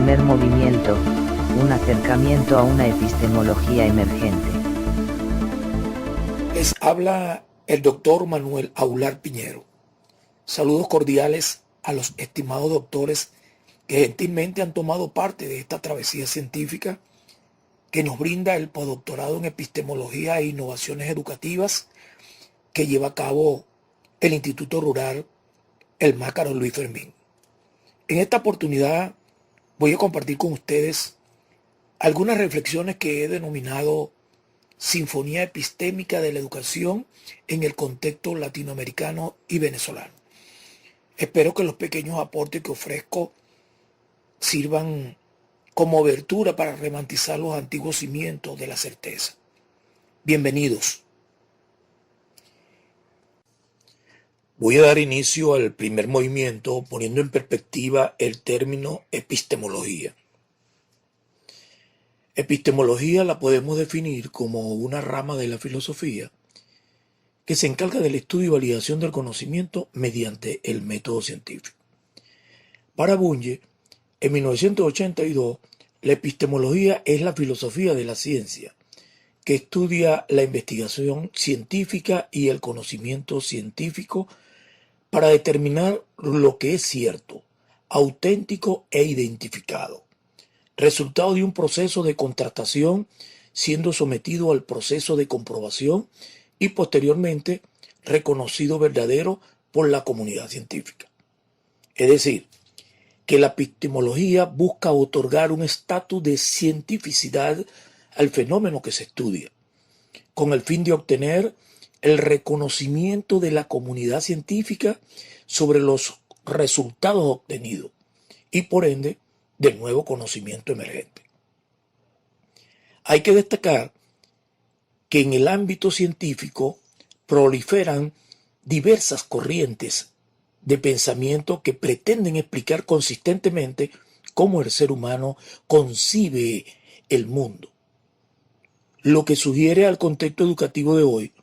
Primer movimiento, un acercamiento a una epistemología emergente. Les habla el doctor Manuel Aular Piñero. Saludos cordiales a los estimados doctores que gentilmente han tomado parte de esta travesía científica que nos brinda el postdoctorado en epistemología e innovaciones educativas que lleva a cabo el Instituto Rural El Mácaro Luis Fermín. En esta oportunidad voy a compartir con ustedes algunas reflexiones que he denominado Sinfonía Epistémica de la Educación en el contexto latinoamericano y venezolano. Espero que los pequeños aportes que ofrezco sirvan como obertura para romantizar los antiguos cimientos de la certeza. Bienvenidos. Voy a dar inicio al primer movimiento poniendo en perspectiva el término epistemología. Epistemología la podemos definir como una rama de la filosofía que se encarga del estudio y validación del conocimiento mediante el método científico. Para Bunge, en 1982, la epistemología es la filosofía de la ciencia, que estudia la investigación científica y el conocimiento científico para determinar lo que es cierto, auténtico e identificado, resultado de un proceso de contrastación siendo sometido al proceso de comprobación y posteriormente reconocido verdadero por la comunidad científica. Es decir, que la epistemología busca otorgar un estatus de cientificidad al fenómeno que se estudia, con el fin de obtener el reconocimiento de la comunidad científica sobre los resultados obtenidos y por ende del nuevo conocimiento emergente. Hay que destacar que en el ámbito científico proliferan diversas corrientes de pensamiento que pretenden explicar consistentemente cómo el ser humano concibe el mundo, lo que sugiere al contexto educativo de hoy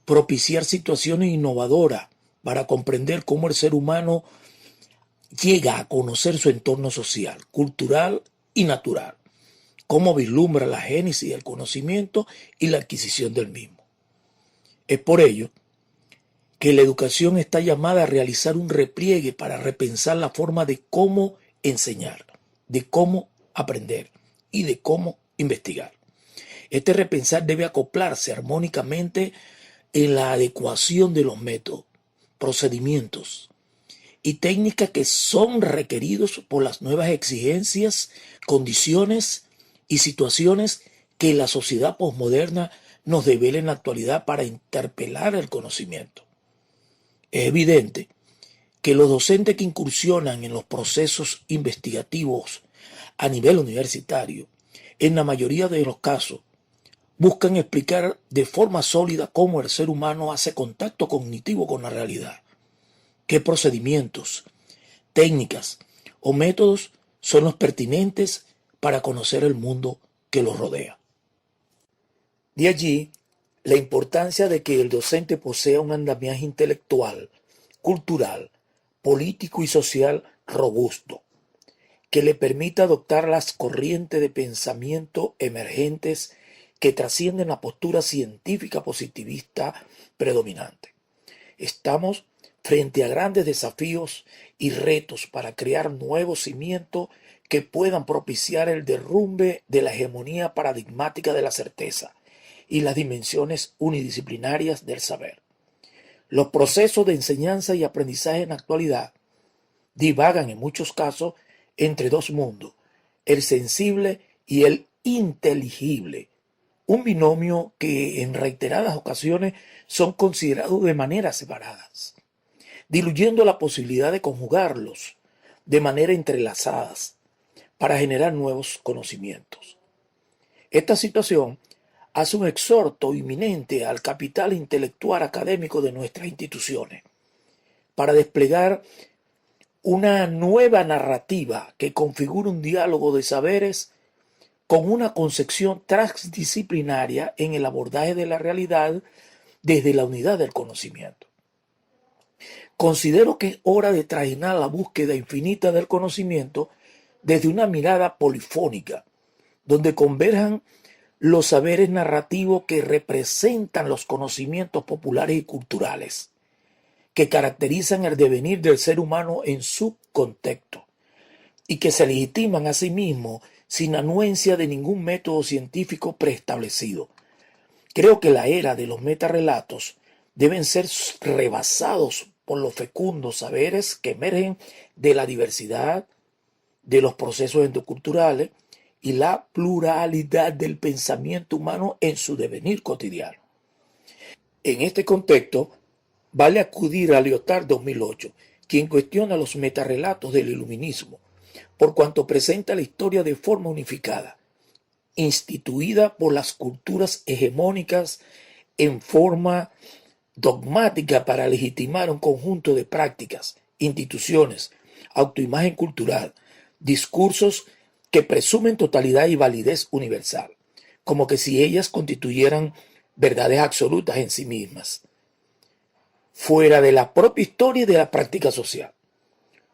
propiciar situaciones innovadoras para comprender cómo el ser humano llega a conocer su entorno social, cultural y natural, cómo vislumbra la génesis del conocimiento y la adquisición del mismo. Es por ello que la educación está llamada a realizar un repliegue para repensar la forma de cómo enseñar, de cómo aprender y de cómo investigar. Este repensar debe acoplarse armónicamente en la adecuación de los métodos, procedimientos y técnicas que son requeridos por las nuevas exigencias, condiciones y situaciones que la sociedad posmoderna nos devela en la actualidad para interpelar el conocimiento. Es evidente que los docentes que incursionan en los procesos investigativos a nivel universitario, en la mayoría de los casos, buscan explicar de forma sólida cómo el ser humano hace contacto cognitivo con la realidad, qué procedimientos, técnicas o métodos son los pertinentes para conocer el mundo que los rodea. De allí, la importancia de que el docente posea un andamiaje intelectual, cultural, político y social robusto, que le permita adoptar las corrientes de pensamiento emergentes que trascienden la postura científica positivista predominante. Estamos frente a grandes desafíos y retos para crear nuevos cimientos que puedan propiciar el derrumbe de la hegemonía paradigmática de la certeza y las dimensiones unidisciplinarias del saber. Los procesos de enseñanza y aprendizaje en la actualidad divagan en muchos casos entre dos mundos, el sensible y el inteligible, un binomio que en reiteradas ocasiones son considerados de maneras separadas, diluyendo la posibilidad de conjugarlos de manera entrelazadas para generar nuevos conocimientos. Esta situación hace un exhorto inminente al capital intelectual académico de nuestras instituciones para desplegar una nueva narrativa que configure un diálogo de saberes con una concepción transdisciplinaria en el abordaje de la realidad desde la unidad del conocimiento. Considero que es hora de trajinar la búsqueda infinita del conocimiento desde una mirada polifónica, donde converjan los saberes narrativos que representan los conocimientos populares y culturales, que caracterizan el devenir del ser humano en su contexto, y que se legitiman a sí mismos sin anuencia de ningún método científico preestablecido. Creo que la era de los metarrelatos deben ser rebasados por los fecundos saberes que emergen de la diversidad, de los procesos endoculturales y la pluralidad del pensamiento humano en su devenir cotidiano. En este contexto, vale acudir a Lyotard 2008, quien cuestiona los metarrelatos del iluminismo, por cuanto presenta la historia de forma unificada, instituida por las culturas hegemónicas en forma dogmática para legitimar un conjunto de prácticas, instituciones, autoimagen cultural, discursos que presumen totalidad y validez universal, como que si ellas constituyeran verdades absolutas en sí mismas, fuera de la propia historia y de la práctica social.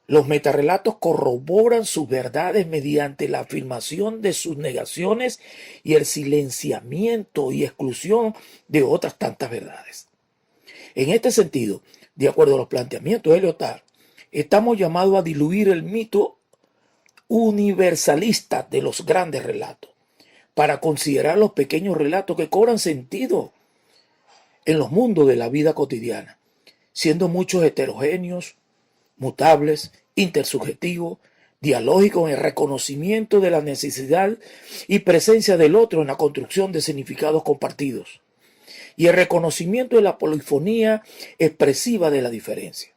Los metarrelatos corroboran sus verdades mediante la afirmación de sus negaciones y el silenciamiento y exclusión de otras tantas verdades. En este sentido, de acuerdo a los planteamientos de Lyotard, estamos llamados a diluir el mito universalista de los grandes relatos, para considerar los pequeños relatos que cobran sentido en los mundos de la vida cotidiana, siendo muchos heterogéneos, mutables, intersubjetivos, dialógicos en el reconocimiento de la necesidad y presencia del otro en la construcción de significados compartidos, y el reconocimiento de la polifonía expresiva de la diferencia.